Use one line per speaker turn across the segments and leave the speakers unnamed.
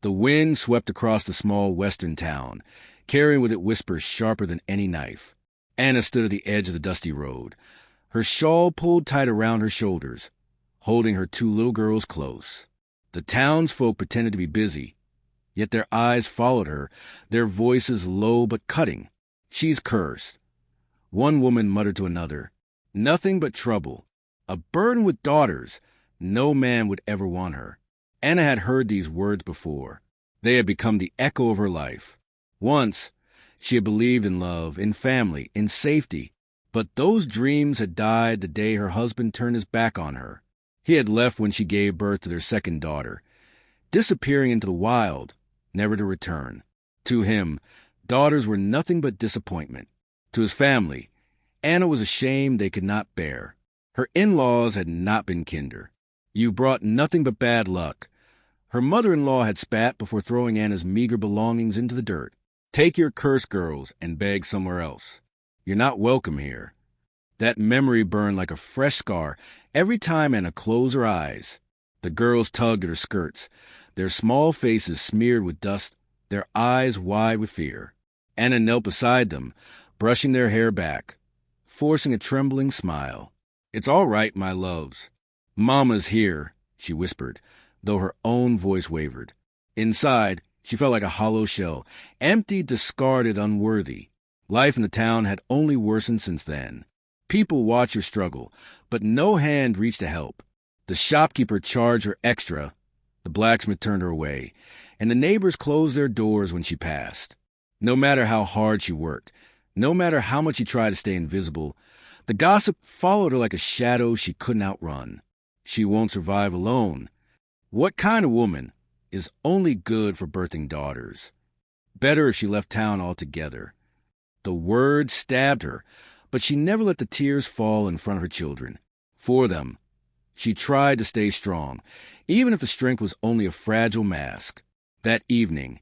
The wind swept across the small western town, carrying with it whispers sharper than any knife. Anna stood at the edge of the dusty road, her shawl pulled tight around her shoulders, holding her two little girls close. The townsfolk pretended to be busy, yet their eyes followed her, their voices low but cutting. "She's cursed." One woman muttered to another, "Nothing but trouble. A burden with daughters. No man would ever want her." Anna had heard these words before. They had become the echo of her life. Once, she had believed in love, in family, in safety, but those dreams had died the day her husband turned his back on her. He had left when she gave birth to their second daughter, disappearing into the wild, never to return. To him, daughters were nothing but disappointment. To his family, Anna was a shame they could not bear. Her in-laws had not been kinder. "You brought nothing but bad luck." Her mother-in-law had spat before throwing Anna's meager belongings into the dirt. "Take your cursed girls and beg somewhere else. You're not welcome here." That memory burned like a fresh scar every time Anna closed her eyes. The girls tugged at her skirts, their small faces smeared with dust, their eyes wide with fear. Anna knelt beside them, brushing their hair back, forcing a trembling smile. "It's all right, my loves. Mama's here," she whispered, though her own voice wavered. Inside, she felt like a hollow shell, empty, discarded, unworthy. Life in the town had only worsened since then. People watched her struggle, but no hand reached to help. The shopkeeper charged her extra, the blacksmith turned her away, and the neighbors closed their doors when she passed. No matter how hard she worked, no matter how much she tried to stay invisible, the gossip followed her like a shadow she couldn't outrun. "She won't survive alone." What kind of woman is only good for birthing daughters? Better if she left town altogether. The words stabbed her, but she never let the tears fall in front of her children. For them, she tried to stay strong, even if the strength was only a fragile mask. That evening,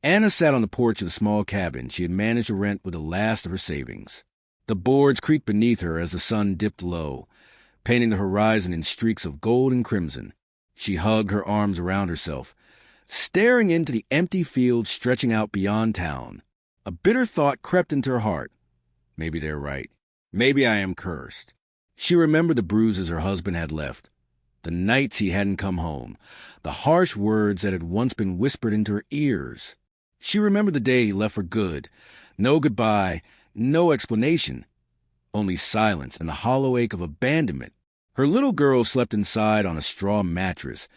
Anna sat on the porch of the small cabin she had managed to rent with the last of her savings. The boards creaked beneath her as the sun dipped low, painting the horizon in streaks of gold and crimson. She hugged her arms around herself, staring into the empty fields stretching out beyond town. A bitter thought crept into her heart. Maybe they're right. Maybe I am cursed. She remembered the bruises her husband had left, the nights he hadn't come home, the harsh words that had once been whispered into her ears. She remembered the day he left for good. No goodbye, no explanation, only silence and the hollow ache of abandonment. Her little girls slept inside on a straw mattress,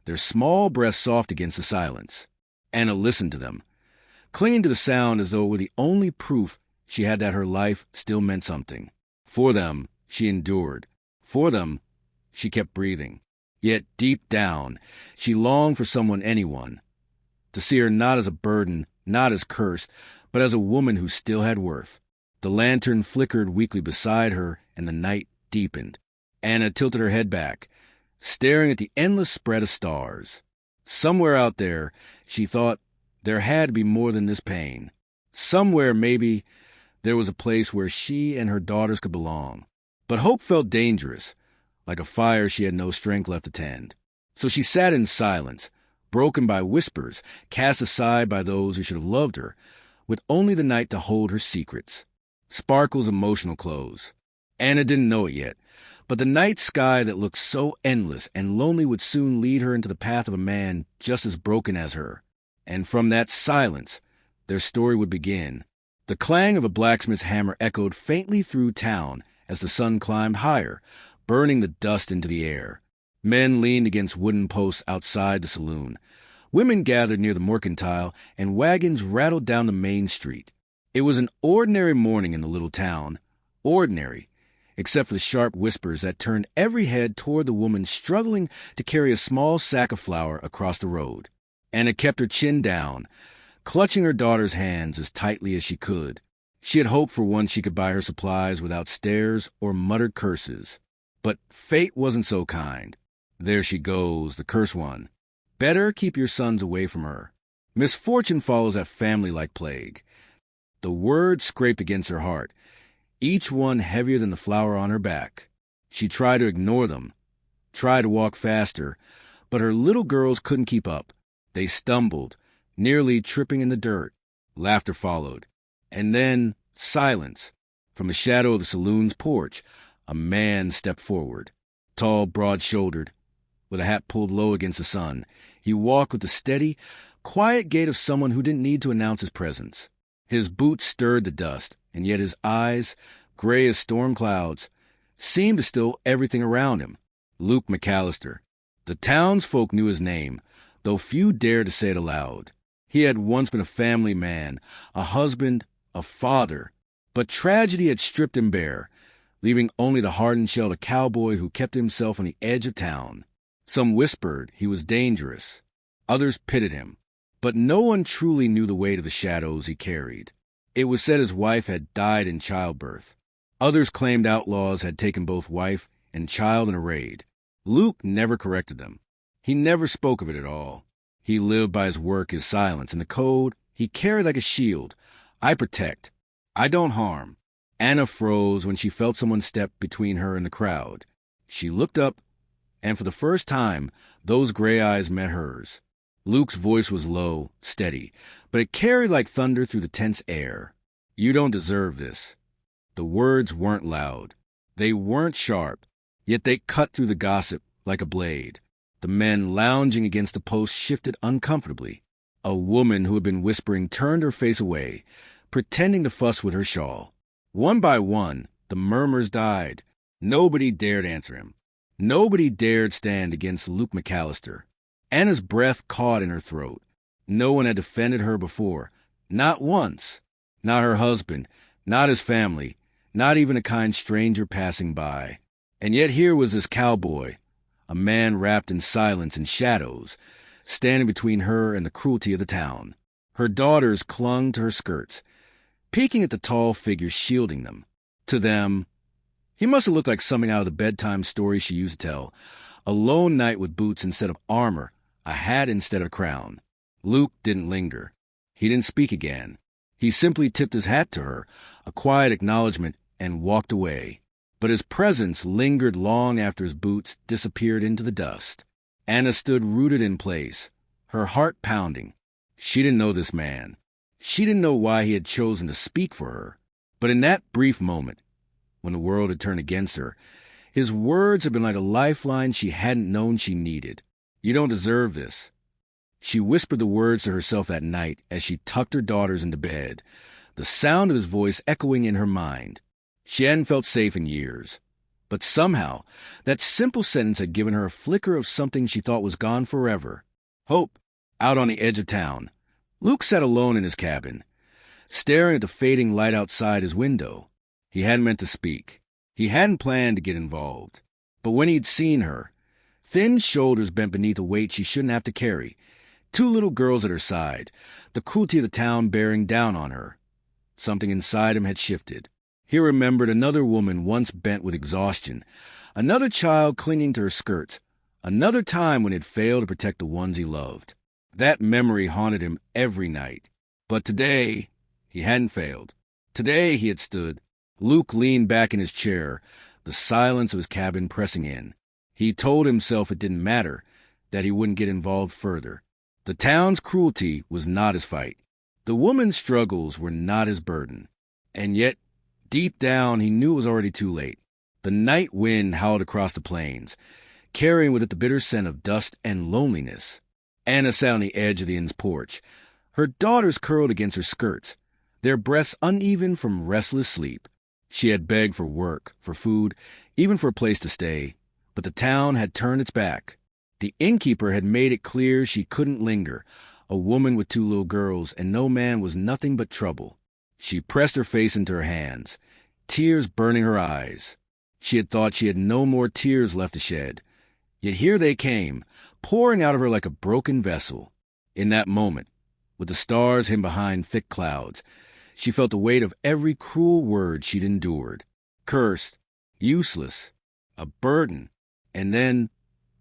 their small breasts soft against the silence. Anna listened to them, clinging to the sound as though it were the only proof she had that her life still meant something. For them, she endured. For them, she kept breathing. Yet deep down, she longed for someone, anyone, to see her not as a burden, not as cursed, but as a woman who still had worth. The lantern flickered weakly beside her, and the night deepened. Anna tilted her head back, staring at the endless spread of stars. Somewhere out there, she thought, there had to be more than this pain. Somewhere, maybe, there was a place where she and her daughters could belong. But hope felt dangerous, like a fire she had no strength left to tend. So she sat in silence, broken by whispers, cast aside by those who should have loved her, with only the night to hold her secrets. Sparkle's emotional close. Anna didn't know it yet, but the night sky that looked so endless and lonely would soon lead her into the path of a man just as broken as her. And from that silence, their story would begin. The clang of a blacksmith's hammer echoed faintly through town as the sun climbed higher, burning the dust into the air. Men leaned against wooden posts outside the saloon. Women gathered near the mercantile, and wagons rattled down the main street. It was an ordinary morning in the little town. Ordinary, except for the sharp whispers that turned every head toward the woman struggling to carry a small sack of flour across the road. Anna kept her chin down, clutching her daughter's hands as tightly as she could. She had hoped for one she could buy her supplies without stares or muttered curses. But fate wasn't so kind. There she goes, the cursed one. Better keep your sons away from her. Misfortune follows that family like plague. The words scraped against her heart, each one heavier than the flour on her back. She tried to ignore them, tried to walk faster, but her little girls couldn't keep up. They stumbled, nearly tripping in the dirt. Laughter followed. And then silence. From the shadow of the saloon's porch, a man stepped forward. Tall, broad-shouldered, with a hat pulled low against the sun. He walked with the steady, quiet gait of someone who didn't need to announce his presence. His boots stirred the dust, and yet his eyes, gray as storm clouds, seemed to still everything around him. Luke McAllister. The townsfolk knew his name, though few dared to say it aloud. He had once been a family man, a husband, a father, but tragedy had stripped him bare, leaving only the hardened shell of a cowboy who kept himself on the edge of town. Some whispered he was dangerous. Others pitied him. But no one truly knew the weight of the shadows he carried. It was said his wife had died in childbirth. Others claimed outlaws had taken both wife and child in a raid. Luke never corrected them. He never spoke of it at all. He lived by his work, his silence, and the code he carried like a shield. I protect. I don't harm. Anna froze when she felt someone step between her and the crowd. She looked up, and for the first time, those gray eyes met hers. Luke's voice was low, steady, but it carried like thunder through the tense air. You don't deserve this. The words weren't loud. They weren't sharp, yet they cut through the gossip like a blade. The men lounging against the post shifted uncomfortably. A woman who had been whispering turned her face away, pretending to fuss with her shawl. One by one, the murmurs died. Nobody dared answer him. Nobody dared stand against Luke McAllister. Anna's breath caught in her throat. No one had defended her before. Not once. Not her husband. Not his family. Not even a kind stranger passing by. And yet here was this cowboy, a man wrapped in silence and shadows, standing between her and the cruelty of the town. Her daughters clung to her skirts, peeking at the tall figure shielding them. To them, he must have looked like something out of the bedtime story she used to tell. A lone knight with boots instead of armor, a hat instead of a crown. Luke didn't linger. He didn't speak again. He simply tipped his hat to her, a quiet acknowledgement, and walked away. But his presence lingered long after his boots disappeared into the dust. Anna stood rooted in place, her heart pounding. She didn't know this man. She didn't know why he had chosen to speak for her. But in that brief moment, when the world had turned against her, his words had been like a lifeline she hadn't known she needed. You don't deserve this. She whispered the words to herself that night as she tucked her daughters into bed, the sound of his voice echoing in her mind. She hadn't felt safe in years. But somehow, that simple sentence had given her a flicker of something she thought was gone forever. Hope, out on the edge of town. Luke sat alone in his cabin, staring at the fading light outside his window. He hadn't meant to speak. He hadn't planned to get involved. But when he'd seen her, thin shoulders bent beneath a weight she shouldn't have to carry, two little girls at her side, the cruelty of the town bearing down on her, something inside him had shifted. He remembered another woman once bent with exhaustion, another child clinging to her skirts, another time when he had failed to protect the ones he loved. That memory haunted him every night. But today, he hadn't failed. Today he had stood. Luke leaned back in his chair, the silence of his cabin pressing in. He told himself it didn't matter, that he wouldn't get involved further. The town's cruelty was not his fight. The woman's struggles were not his burden. And yet, deep down, he knew it was already too late. The night wind howled across the plains, carrying with it the bitter scent of dust and loneliness. Anna sat on the edge of the inn's porch. Her daughters curled against her skirts, their breaths uneven from restless sleep. She had begged for work, for food, even for a place to stay, but the town had turned its back. The innkeeper had made it clear she couldn't linger, a woman with two little girls, and no man was nothing but trouble. She pressed her face into her hands, tears burning her eyes. She had thought she had no more tears left to shed. Yet here they came, pouring out of her like a broken vessel. In that moment, with the stars hidden behind thick clouds, she felt the weight of every cruel word she'd endured. Cursed, useless, a burden, and then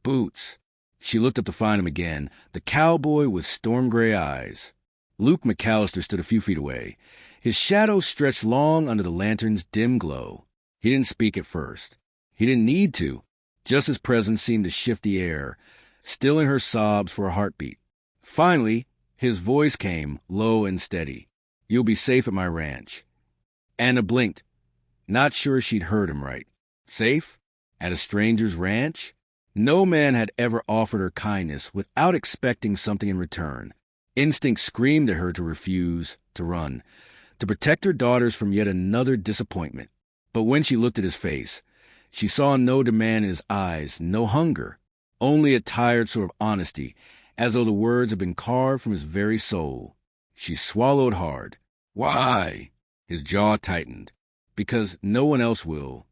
boots. She looked up to find him again, the cowboy with storm-gray eyes. Luke McAllister stood a few feet away. His shadow stretched long under the lantern's dim glow. He didn't speak at first. He didn't need to. Just his presence seemed to shift the air, stilling her sobs for a heartbeat. Finally, his voice came, low and steady. "You'll be safe at my ranch." Anna blinked, not sure she'd heard him right. Safe? At a stranger's ranch? No man had ever offered her kindness without expecting something in return. Instinct screamed at her to refuse, to run, to protect her daughters from yet another disappointment. But when she looked at his face, she saw no demand in his eyes, no hunger, only a tired sort of honesty, as though the words had been carved from his very soul. She swallowed hard. "Why?" His jaw tightened. "Because no one else will."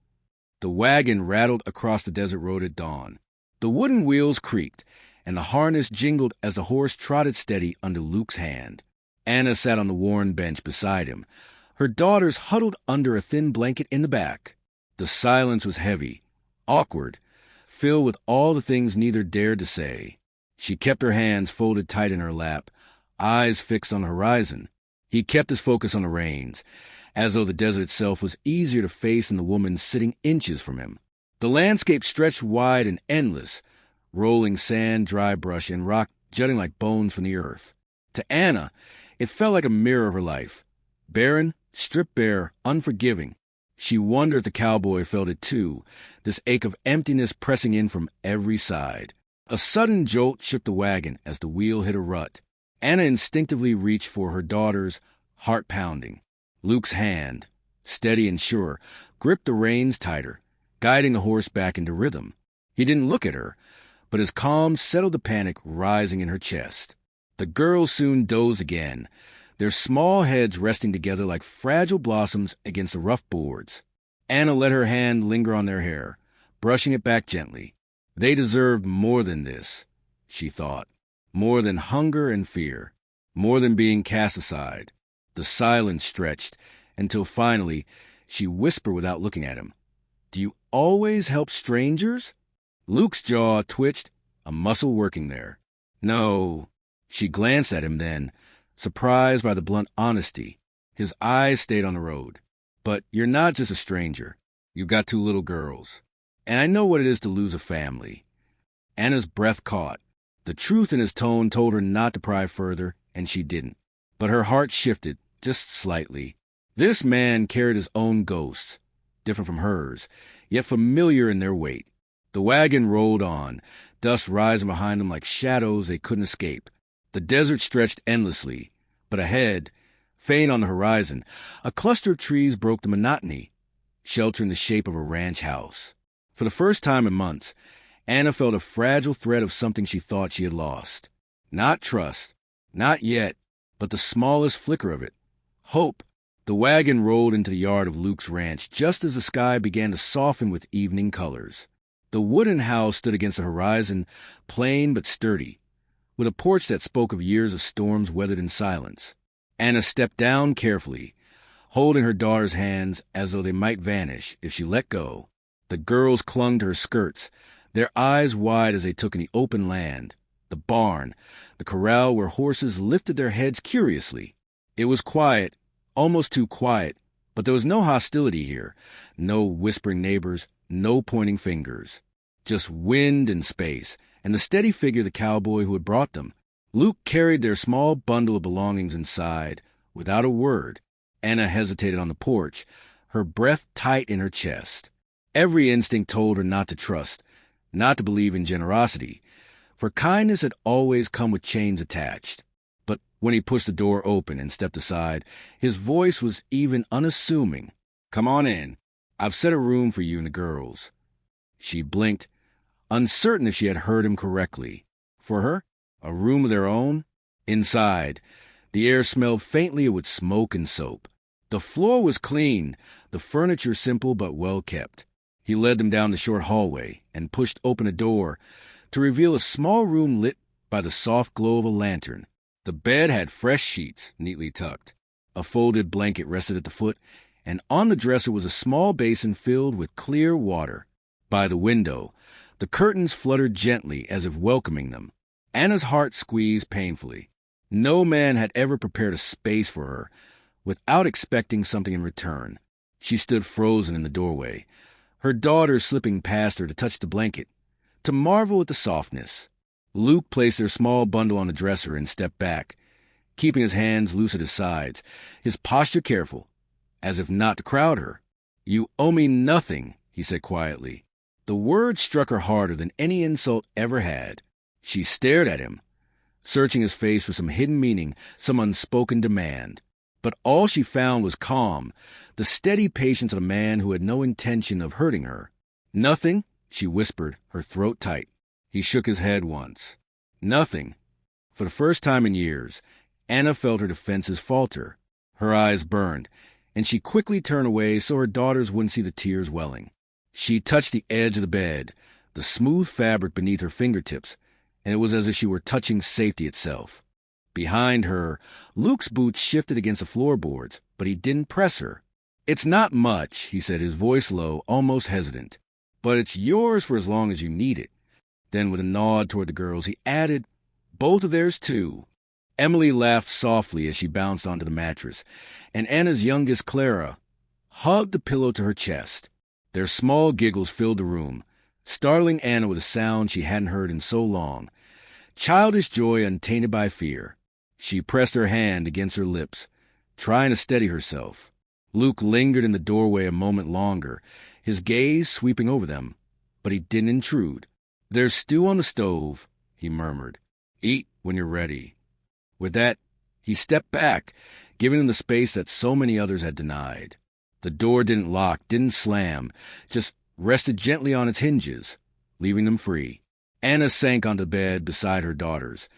The wagon rattled across the desert road at dawn. The wooden wheels creaked, and the harness jingled as the horse trotted steady under Luke's hand. Anna sat on the worn bench beside him, her daughters huddled under a thin blanket in the back. The silence was heavy, awkward, filled with all the things neither dared to say. She kept her hands folded tight in her lap, eyes fixed on the horizon. He kept his focus on the reins, as though the desert itself was easier to face than the woman sitting inches from him. The landscape stretched wide and endless, rolling sand, dry brush, and rock jutting like bones from the earth. To Anna, it felt like a mirror of her life. Barren, stripped bare, unforgiving. She wondered if the cowboy felt it too, this ache of emptiness pressing in from every side. A sudden jolt shook the wagon as the wheel hit a rut. Anna instinctively reached for her daughters, heart pounding. Luke's hand, steady and sure, gripped the reins tighter, guiding the horse back into rhythm. He didn't look at her, but his calm settled the panic rising in her chest. The girls soon dozed again, their small heads resting together like fragile blossoms against the rough boards. Anna let her hand linger on their hair, brushing it back gently. They deserved more than this, she thought, more than hunger and fear, more than being cast aside. The silence stretched until finally she whispered without looking at him, "Do you always help strangers?" Luke's jaw twitched, a muscle working there. "No." She glanced at him then, surprised by the blunt honesty. His eyes stayed on the road. "But you're not just a stranger. You've got 2 little girls. And I know what it is to lose a family." Anna's breath caught. The truth in his tone told her not to pry further, and she didn't. But her heart shifted, just slightly. This man carried his own ghosts, different from hers, yet familiar in their weight. The wagon rolled on, dust rising behind them like shadows they couldn't escape. The desert stretched endlessly, but ahead, faint on the horizon, a cluster of trees broke the monotony, sheltering the shape of a ranch house. For the first time in months, Anna felt a fragile thread of something she thought she had lost. Not trust, not yet, but the smallest flicker of it. Hope. The wagon rolled into the yard of Luke's ranch just as the sky began to soften with evening colors. The wooden house stood against the horizon, plain but sturdy, with a porch that spoke of years of storms weathered in silence. Anna stepped down carefully, holding her daughter's hands as though they might vanish if she let go. The girls clung to her skirts, their eyes wide as they took in the open land, the barn, the corral where horses lifted their heads curiously. It was quiet, almost too quiet, but there was no hostility here, no whispering neighbors, no pointing fingers. Just wind and space, and the steady figure of the cowboy who had brought them. Luke carried their small bundle of belongings inside, without a word. Anna hesitated on the porch, her breath tight in her chest. Every instinct told her not to trust, not to believe in generosity, for kindness had always come with chains attached. But when he pushed the door open and stepped aside, his voice was even unassuming. "Come on in. I've set a room for you and the girls." She blinked, uncertain if she had heard him correctly. For her? A room of their own? Inside, the air smelled faintly with smoke and soap. The floor was clean, the furniture simple but well kept. He led them down the short hallway and pushed open a door to reveal a small room lit by the soft glow of a lantern. The bed had fresh sheets, neatly tucked. A folded blanket rested at the foot, and on the dresser was a small basin filled with clear water. By the window, the curtains fluttered gently as if welcoming them. Anna's heart squeezed painfully. No man had ever prepared a space for her without expecting something in return. She stood frozen in the doorway, her daughter slipping past her to touch the blanket, to marvel at the softness. Luke placed their small bundle on the dresser and stepped back, keeping his hands loose at his sides, his posture careful, as if not to crowd her. "You owe me nothing," he said quietly. The word struck her harder than any insult ever had. She stared at him, searching his face for some hidden meaning, some unspoken demand. But all she found was calm, the steady patience of a man who had no intention of hurting her. "Nothing?" she whispered, her throat tight. He shook his head once. "Nothing." For the first time in years, Anna felt her defenses falter. Her eyes burned, and she quickly turned away so her daughters wouldn't see the tears welling. She touched the edge of the bed, the smooth fabric beneath her fingertips, and it was as if she were touching safety itself. Behind her, Luke's boots shifted against the floorboards, but he didn't press her. "It's not much," he said, his voice low, almost hesitant. "But it's yours for as long as you need it." Then, with a nod toward the girls, he added, "Both of theirs, too." Emily laughed softly as she bounced onto the mattress, and Anna's youngest, Clara, hugged the pillow to her chest. Their small giggles filled the room, startling Anna with a sound she hadn't heard in so long. Childish joy untainted by fear. She pressed her hand against her lips, trying to steady herself. Luke lingered in the doorway a moment longer, his gaze sweeping over them, but he didn't intrude. "There's stew on the stove," he murmured. "Eat when you're ready." With that, he stepped back, giving them the space that so many others had denied. The door didn't lock, didn't slam, just rested gently on its hinges, leaving them free. Anna sank on the bed beside her daughters,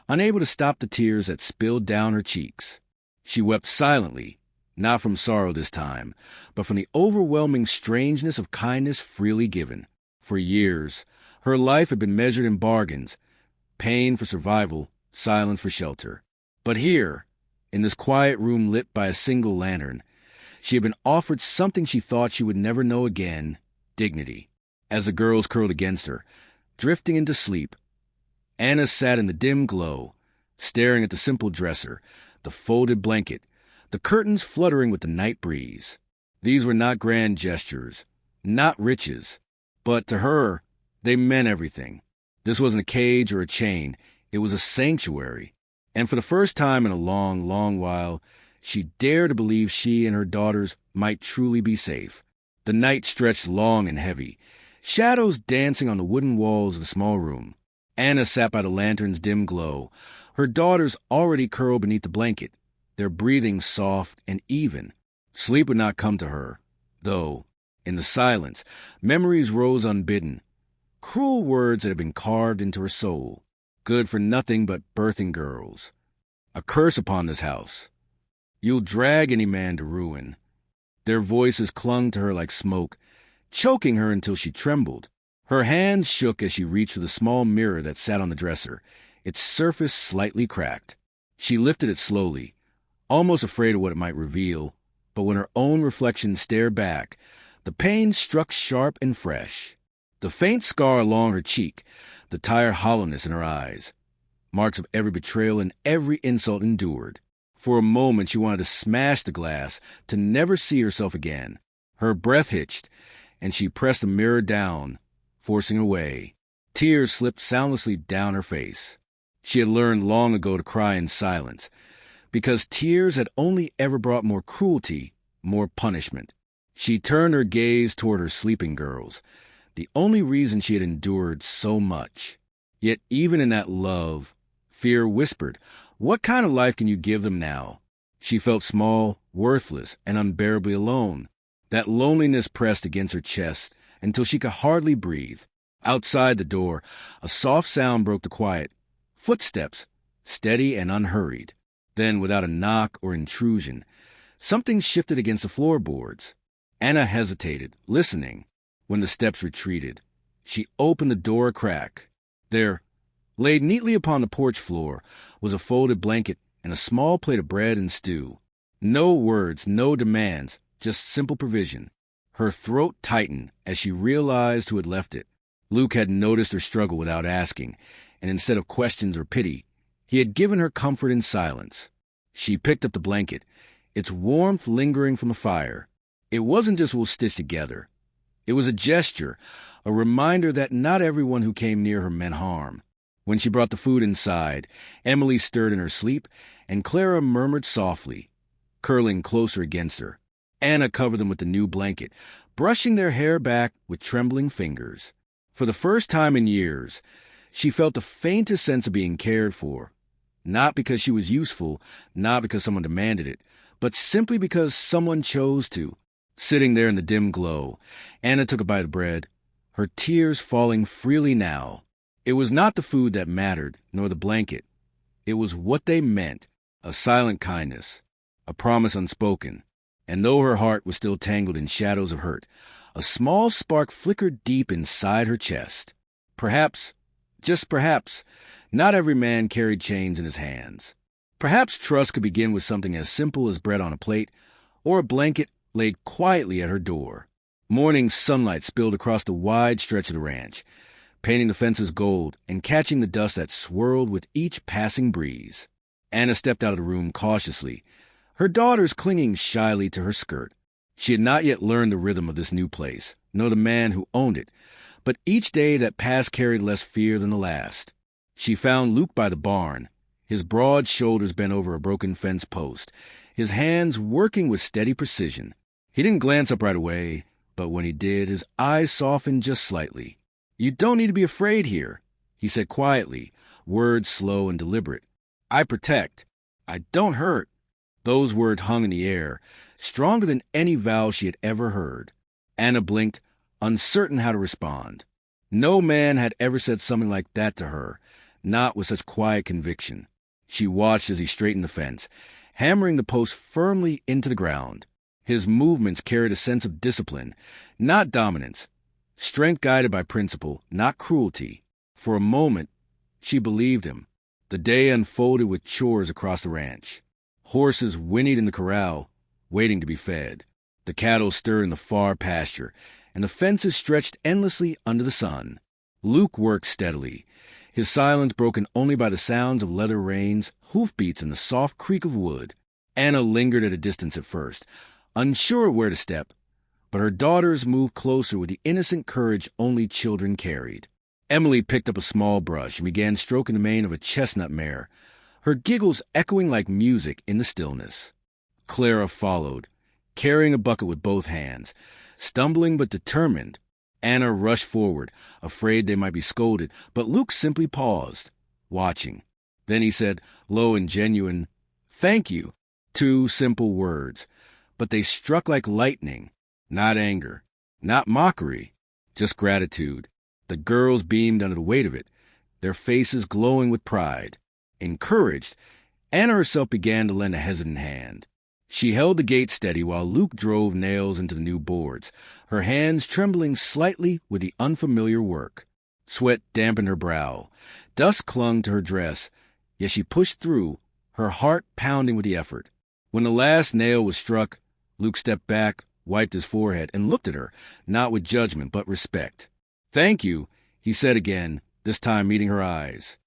unable to stop the tears that spilled down her cheeks. She wept silently, not from sorrow this time, but from the overwhelming strangeness of kindness freely given. For years, her life had been measured in bargains, pain for survival, silence for shelter. But here, in this quiet room lit by a single lantern, she had been offered something she thought she would never know again: dignity. As the girls curled against her, drifting into sleep, Anna sat in the dim glow, staring at the simple dresser, the folded blanket, the curtains fluttering with the night breeze. These were not grand gestures, not riches, but to her, they meant everything. This wasn't a cage or a chain, it was a sanctuary. And for the first time in a long, long while, she dared to believe she and her daughters might truly be safe. The night stretched long and heavy, shadows dancing on the wooden walls of the small room. Anna sat by the lantern's dim glow, her daughters already curled beneath the blanket, their breathing soft and even. Sleep would not come to her, though, in the silence, memories rose unbidden, cruel words that had been carved into her soul, good for nothing but birthing girls. A curse upon this house. You'll drag any man to ruin. Their voices clung to her like smoke, choking her until she trembled. Her hands shook as she reached for the small mirror that sat on the dresser, its surface slightly cracked. She lifted it slowly, almost afraid of what it might reveal, but when her own reflection stared back, the pain struck sharp and fresh. The faint scar along her cheek, the tired hollowness in her eyes, marks of every betrayal and every insult endured. For a moment she wanted to smash the glass, to never see herself again. Her breath hitched, and she pressed the mirror down, forcing away. Tears slipped soundlessly down her face. She had learned long ago to cry in silence, because tears had only ever brought more cruelty, more punishment. She turned her gaze toward her sleeping girls, the only reason she had endured so much. Yet even in that love, fear whispered, "What kind of life can you give them now?" She felt small, worthless, and unbearably alone. That loneliness pressed against her chest until she could hardly breathe. Outside the door, a soft sound broke the quiet. Footsteps, steady and unhurried. Then, without a knock or intrusion, something shifted against the floorboards. Anna hesitated, listening. When the steps retreated, she opened the door a crack. There, laid neatly upon the porch floor, was a folded blanket and a small plate of bread and stew. No words, no demands, just simple provision. Her throat tightened as she realized who had left it. Luke had noticed her struggle without asking, and instead of questions or pity, he had given her comfort in silence. She picked up the blanket, its warmth lingering from the fire. It wasn't just we'll stitch together. It was a gesture, a reminder that not everyone who came near her meant harm. When she brought the food inside, Emily stirred in her sleep, and Clara murmured softly, curling closer against her. Anna covered them with the new blanket, brushing their hair back with trembling fingers. For the first time in years, she felt the faintest sense of being cared for. Not because she was useful, not because someone demanded it, but simply because someone chose to. Sitting there in the dim glow, Anna took a bite of bread, her tears falling freely now. It was not the food that mattered, nor the blanket. It was what they meant, a silent kindness, a promise unspoken. And though her heart was still tangled in shadows of hurt, a small spark flickered deep inside her chest. Perhaps, just perhaps, not every man carried chains in his hands. Perhaps trust could begin with something as simple as bread on a plate, or a blanket laid quietly at her door. Morning sunlight spilled across the wide stretch of the ranch, painting the fences gold and catching the dust that swirled with each passing breeze. Anna stepped out of the room cautiously, her daughters clinging shyly to her skirt. She had not yet learned the rhythm of this new place, nor the man who owned it, but each day that passed carried less fear than the last. She found Luke by the barn, his broad shoulders bent over a broken fence post, his hands working with steady precision. He didn't glance up right away, but when he did, his eyes softened just slightly. "You don't need to be afraid here," he said quietly, words slow and deliberate. "I protect. I don't hurt." Those words hung in the air, stronger than any vow she had ever heard. Anna blinked, uncertain how to respond. No man had ever said something like that to her, not with such quiet conviction. She watched as he straightened the fence, hammering the post firmly into the ground. His movements carried a sense of discipline, not dominance. Strength guided by principle, not cruelty. For a moment, she believed him. The day unfolded with chores across the ranch. Horses whinnied in the corral, waiting to be fed. The cattle stirred in the far pasture, and the fences stretched endlessly under the sun. Luke worked steadily, his silence broken only by the sounds of leather reins, hoofbeats, and the soft creak of wood. Anna lingered at a distance at first, unsure where to step, but her daughters moved closer with the innocent courage only children carried. Emily picked up a small brush and began stroking the mane of a chestnut mare, her giggles echoing like music in the stillness. Clara followed, carrying a bucket with both hands, stumbling but determined. Anna rushed forward, afraid they might be scolded, but Luke simply paused, watching. Then he said, low and genuine, "Thank you." 2 simple words, but they struck like lightning. Not anger, not mockery, just gratitude. The girls beamed under the weight of it, their faces glowing with pride. Encouraged, Anna herself began to lend a hesitant hand. She held the gate steady while Luke drove nails into the new boards, her hands trembling slightly with the unfamiliar work. Sweat dampened her brow. Dust clung to her dress, yet she pushed through, her heart pounding with the effort. When the last nail was struck, Luke stepped back, wiped his forehead, and looked at her, not with judgment but respect. "Thank you," he said again, this time meeting her eyes.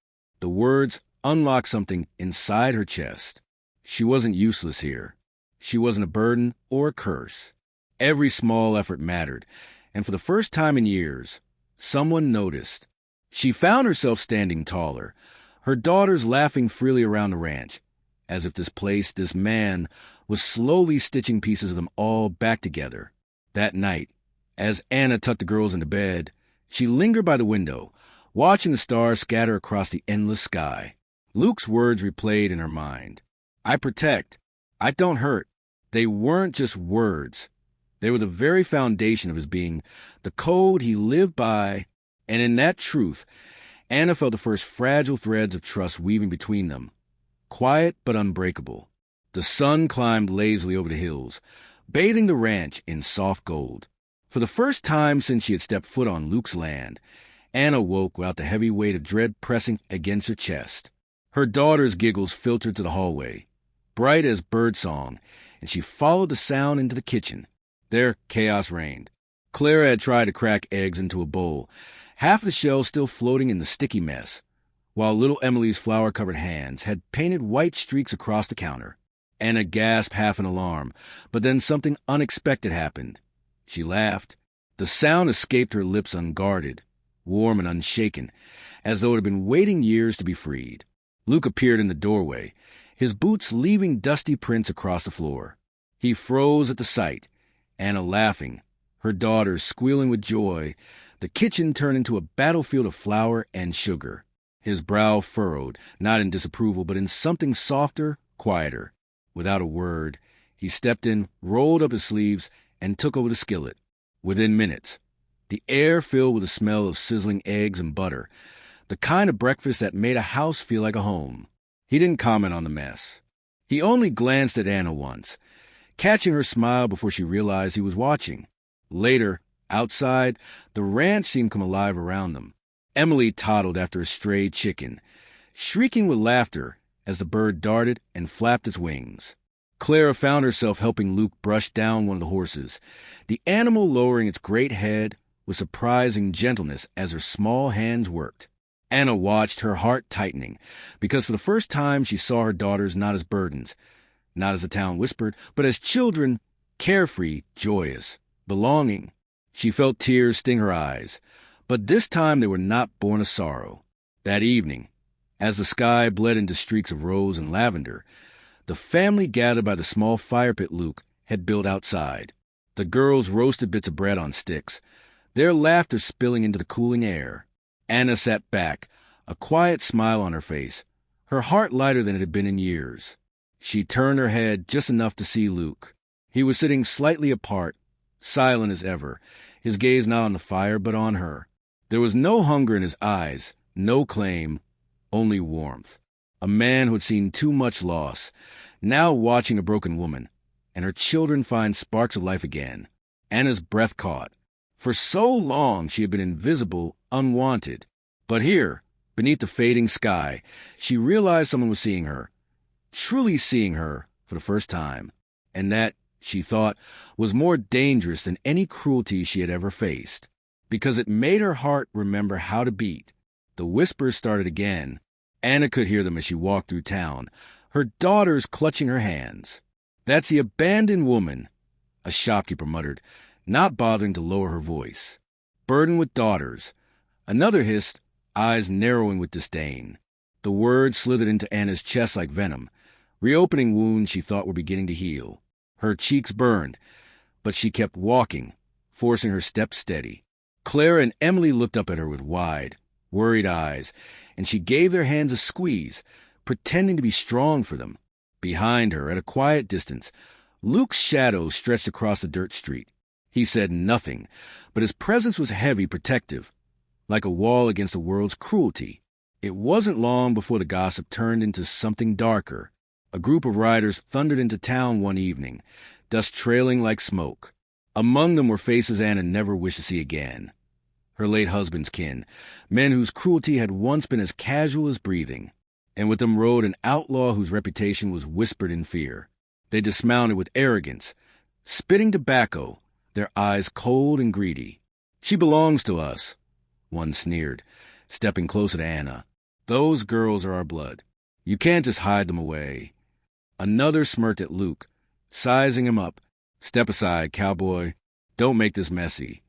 The words unlocked something inside her chest. She wasn't useless here. She wasn't a burden or a curse. Every small effort mattered, and for the first time in years, someone noticed. She found herself standing taller, her daughters laughing freely around the ranch, as if this place, this man, was slowly stitching pieces of them all back together. That night, as Anna tucked the girls into bed, she lingered by the window, watching the stars scatter across the endless sky. Luke's words replayed in her mind. "I protect. I don't hurt." They weren't just words. They were the very foundation of his being, the code he lived by, and in that truth, Anna felt the first fragile threads of trust weaving between them, quiet but unbreakable. The sun climbed lazily over the hills, bathing the ranch in soft gold. For the first time since she had stepped foot on Luke's land, Anna woke without the heavy weight of dread pressing against her chest. Her daughter's giggles filtered to the hallway, bright as birdsong, and she followed the sound into the kitchen. There, chaos reigned. Clara had tried to crack eggs into a bowl, half the shell still floating in the sticky mess, while little Emily's flour-covered hands had painted white streaks across the counter. Anna gasped half in alarm, but then something unexpected happened. She laughed. The sound escaped her lips unguarded, warm and unshaken, as though it had been waiting years to be freed. Luke appeared in the doorway, his boots leaving dusty prints across the floor. He froze at the sight, Anna laughing, her daughters squealing with joy. The kitchen turned into a battlefield of flour and sugar. His brow furrowed, not in disapproval, but in something softer, quieter. Without a word, he stepped in, rolled up his sleeves, and took over the skillet. Within minutes, the air filled with the smell of sizzling eggs and butter, the kind of breakfast that made a house feel like a home. He didn't comment on the mess. He only glanced at Anna once, catching her smile before she realized he was watching. Later, outside, the ranch seemed to come alive around them. Emily toddled after a stray chicken, shrieking with laughter as the bird darted and flapped its wings. Clara found herself helping Luke brush down one of the horses, the animal lowering its great head with surprising gentleness as her small hands worked. Anna watched, her heart tightening, because for the first time she saw her daughters not as burdens, not as the town whispered, but as children, carefree, joyous, belonging. She felt tears sting her eyes, but this time they were not born of sorrow. That evening, as the sky bled into streaks of rose and lavender, the family gathered by the small fire pit Luke had built outside. The girls roasted bits of bread on sticks, their laughter spilling into the cooling air. Anna sat back, a quiet smile on her face, her heart lighter than it had been in years. She turned her head just enough to see Luke. He was sitting slightly apart, silent as ever, his gaze not on the fire but on her. There was no hunger in his eyes, no claim, only warmth. A man who had seen too much loss, now watching a broken woman, and her children find sparks of life again. Anna's breath caught. For so long she had been invisible, unwanted. But here, beneath the fading sky, she realized someone was seeing her, truly seeing her for the first time, and that, she thought, was more dangerous than any cruelty she had ever faced, because it made her heart remember how to beat. The whispers started again. Anna could hear them as she walked through town, her daughters clutching her hands. "That's the abandoned woman," a shopkeeper muttered, not bothering to lower her voice. "Burdened with daughters." Another hissed, eyes narrowing with disdain. The words slithered into Anna's chest like venom, reopening wounds she thought were beginning to heal. Her cheeks burned, but she kept walking, forcing her steps steady. Clara and Emily looked up at her with wide, worried eyes, and she gave their hands a squeeze, pretending to be strong for them. Behind her, at a quiet distance, Luke's shadow stretched across the dirt street. He said nothing, but his presence was heavy, protective, like a wall against the world's cruelty. It wasn't long before the gossip turned into something darker. A group of riders thundered into town one evening, dust trailing like smoke. Among them were faces Anna never wished to see again. Her late husband's kin, men whose cruelty had once been as casual as breathing. And with them rode an outlaw whose reputation was whispered in fear. They dismounted with arrogance, spitting tobacco, their eyes cold and greedy. "She belongs to us," one sneered, stepping closer to Anna. "Those girls are our blood. You can't just hide them away." Another smirked at Luke, sizing him up. "Step aside, cowboy. Don't make this messy."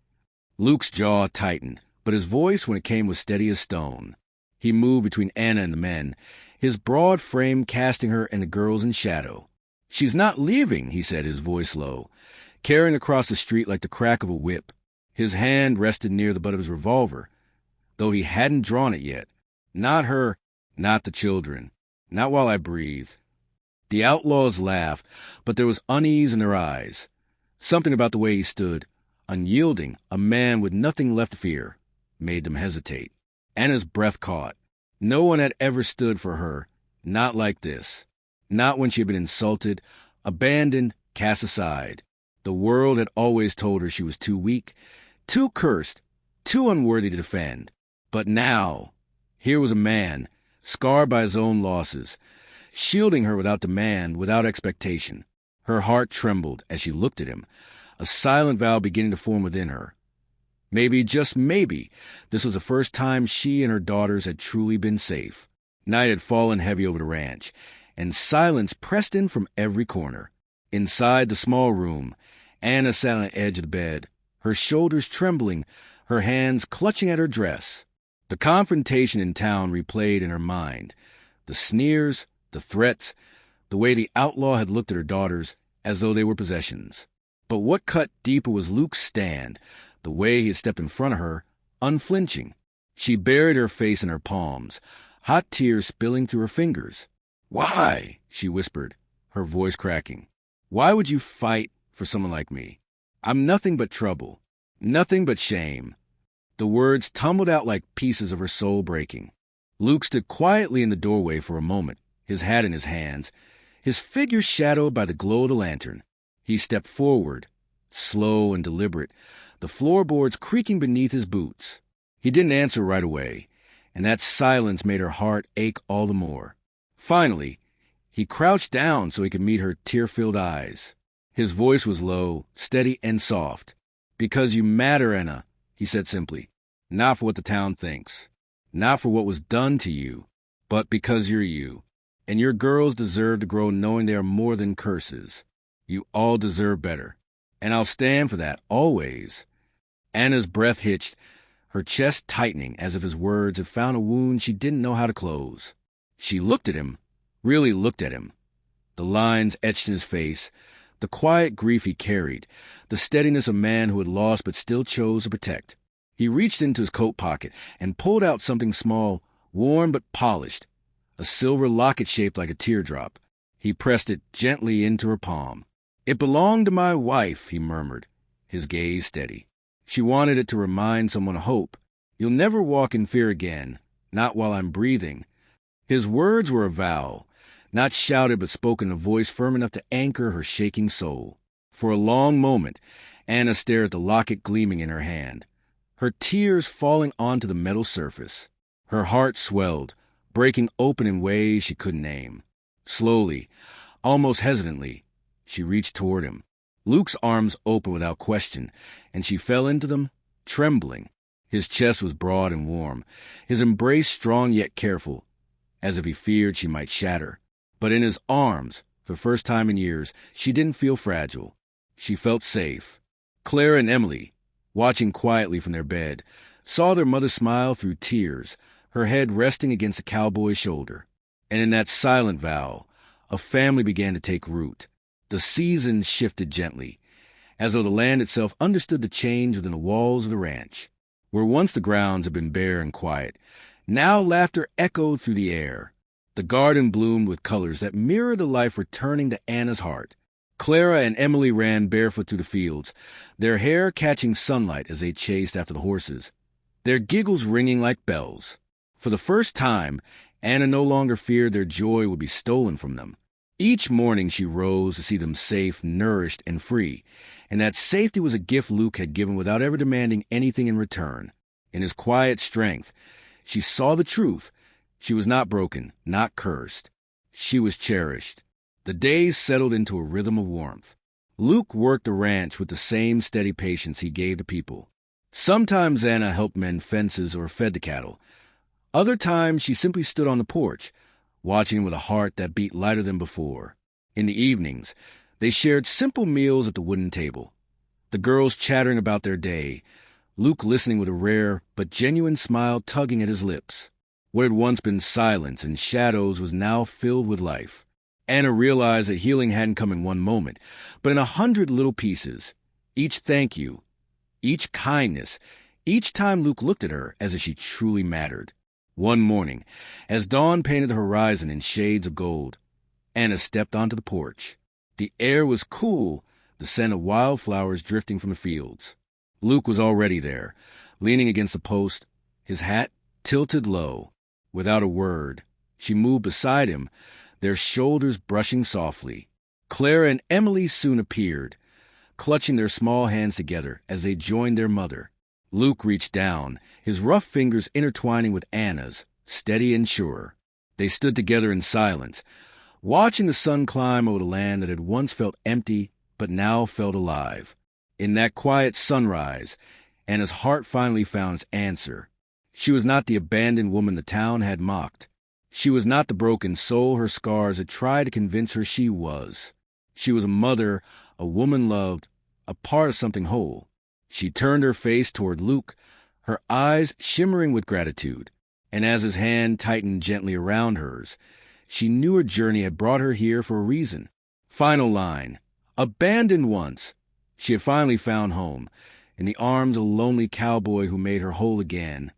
Luke's jaw tightened, but his voice, when it came, was steady as stone. He moved between Anna and the men, his broad frame casting her and the girls in shadow. "She's not leaving," he said, his voice low, carrying across the street like the crack of a whip. His hand rested near the butt of his revolver, though he hadn't drawn it yet. "Not her, not the children, not while I breathe." The outlaws laughed, but there was unease in their eyes. Something about the way he stood, unyielding, a man with nothing left to fear, made them hesitate. Anna's breath caught. No one had ever stood for her, not like this. Not when she had been insulted, abandoned, cast aside. The world had always told her she was too weak, too cursed, too unworthy to defend. But now, here was a man, scarred by his own losses, shielding her without demand, without expectation. Her heart trembled as she looked at him, a silent vow beginning to form within her. Maybe, just maybe, this was the first time she and her daughters had truly been safe. Night had fallen heavy over the ranch, and silence pressed in from every corner. Inside the small room, Anna sat on the edge of the bed, her shoulders trembling, her hands clutching at her dress. The confrontation in town replayed in her mind. The sneers, the threats, the way the outlaw had looked at her daughters as though they were possessions. But what cut deeper was Luke's stand, the way he had stepped in front of her, unflinching. She buried her face in her palms, hot tears spilling through her fingers. "Why?" she whispered, her voice cracking. "Why would you fight for someone like me? I'm nothing but trouble, nothing but shame." The words tumbled out like pieces of her soul breaking. Luke stood quietly in the doorway for a moment, his hat in his hands, his figure shadowed by the glow of the lantern. He stepped forward, slow and deliberate, the floorboards creaking beneath his boots. He didn't answer right away, and that silence made her heart ache all the more. Finally, he crouched down so he could meet her tear-filled eyes. His voice was low, steady, and soft. "Because you matter, Anna," he said simply. "Not for what the town thinks, not for what was done to you, but because you're you. And your girls deserve to grow knowing they are more than curses. You all deserve better. And I'll stand for that, always." Anna's breath hitched, her chest tightening as if his words had found a wound she didn't know how to close. She looked at him, really looked at him. The lines etched in his face, the quiet grief he carried, the steadiness of a man who had lost but still chose to protect. He reached into his coat pocket and pulled out something small, worn but polished, a silver locket shaped like a teardrop. He pressed it gently into her palm. "It belonged to my wife," he murmured, his gaze steady. "She wanted it to remind someone of hope. You'll never walk in fear again, not while I'm breathing." His words were a vow, not shouted but spoken in a voice firm enough to anchor her shaking soul. For a long moment, Anna stared at the locket gleaming in her hand, her tears falling onto the metal surface. Her heart swelled, breaking open in ways she couldn't name. Slowly, almost hesitantly, she reached toward him. Luke's arms opened without question, and she fell into them, trembling. His chest was broad and warm, his embrace strong yet careful, as if he feared she might shatter. But in his arms, for the first time in years, she didn't feel fragile. She felt safe. Clara and Emily, watching quietly from their bed, saw their mother smile through tears, her head resting against the cowboy's shoulder. And in that silent vow, a family began to take root. The seasons shifted gently, as though the land itself understood the change within the walls of the ranch. Where once the grounds had been bare and quiet, now laughter echoed through the air. The garden bloomed with colors that mirrored the life returning to Anna's heart. Clara and Emily ran barefoot through the fields, their hair catching sunlight as they chased after the horses, their giggles ringing like bells. For the first time, Anna no longer feared their joy would be stolen from them. Each morning she rose to see them safe, nourished, and free, and that safety was a gift Luke had given without ever demanding anything in return. In his quiet strength, she saw the truth. She was not broken, not cursed. She was cherished. The days settled into a rhythm of warmth. Luke worked the ranch with the same steady patience he gave to people. Sometimes Anna helped mend fences or fed the cattle. Other times she simply stood on the porch, watching with a heart that beat lighter than before. In the evenings, they shared simple meals at the wooden table, the girls chattering about their day, Luke listening with a rare but genuine smile tugging at his lips. What had once been silence and shadows was now filled with life. Anna realized that healing hadn't come in one moment, but in 100 little pieces. Each thank you, each kindness, each time Luke looked at her as if she truly mattered. One morning, as dawn painted the horizon in shades of gold, Anna stepped onto the porch. The air was cool, the scent of wildflowers drifting from the fields. Luke was already there, leaning against the post, his hat tilted low. Without a word, she moved beside him, their shoulders brushing softly. Clara and Emily soon appeared, clutching their small hands together as they joined their mother. Luke reached down, his rough fingers intertwining with Anna's, steady and sure. They stood together in silence, watching the sun climb over the land that had once felt empty but now felt alive. In that quiet sunrise, Anna's heart finally found its answer. She was not the abandoned woman the town had mocked. She was not the broken soul her scars had tried to convince her she was. She was a mother, a woman loved, a part of something whole. She turned her face toward Luke, her eyes shimmering with gratitude, and as his hand tightened gently around hers, she knew her journey had brought her here for a reason. Final line. Abandoned once, she had finally found home, in the arms of a lonely cowboy who made her whole again.